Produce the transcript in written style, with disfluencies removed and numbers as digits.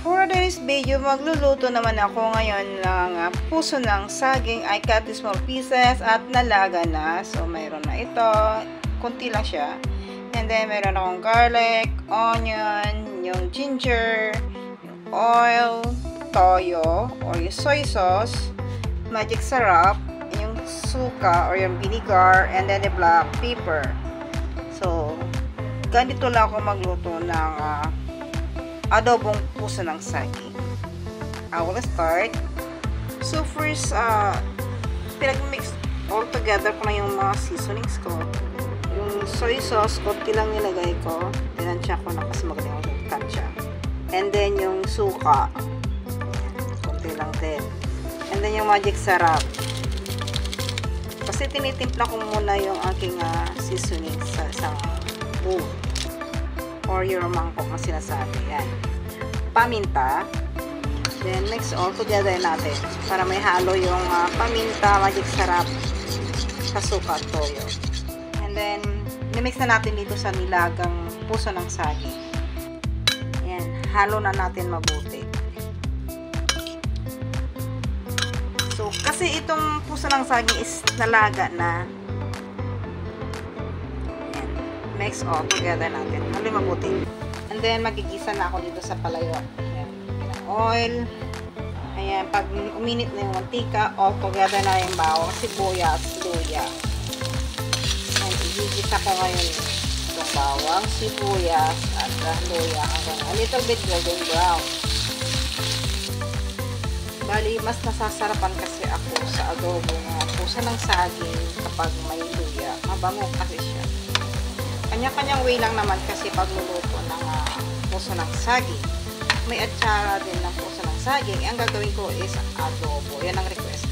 For today's video, magluluto naman ako ngayon ng puso ng saging. I cut in small pieces at nalaga na. So, mayroon na ito. Kunti lang siya. And then, meron akong garlic, onion, yung ginger, yung oil, toyo, or yung soy sauce, magic syrup, yung suka or yung vinegar, and then the black pepper. So, ganito lang ako magluto ng adobong puso ng saging. I will start. So first, pinag-mix all together ko na yung mga seasonings ko. Yung soy sauce, konti lang nilagay ko. Tinansya ko na kasi magaling ako yung tansya. And then yung suka. Konti lang din. And then yung magic syrup. Kasi tinitimpla ko muna yung aking seasonings sa isang bowl. Or yung mangkok na sinasabi. Yan. Paminta. Then, mix all together natin. Para may halo yung paminta, magic syrup, suka at toyo. And then, nimix na natin dito sa nilagang puso ng saging. Yan. Halo na natin mabuti. So, kasi itong puso ng saging is nalaga na. Mix all together natin. Halo mabuti. And then, magigisa na ako dito sa palayok. Ayan. Oil. Ayan. Pag uminit na yung mantika, all together na yung bawang, sibuyas, luya. Ayan. Igigisa ko ngayon itong bawang, sibuyas, at luya. Hanggang a little bit golden brown. Bali, mas nasasarapan kasi ako sa adobo ng puso ng saging kapag may luya. Mabango kasi siya. Kanya-kanyang way lang naman kasi pagluluto ng puso ng saging. May atsara din ng puso ng saging. Ang gagawin ko is adobo. Yan ang request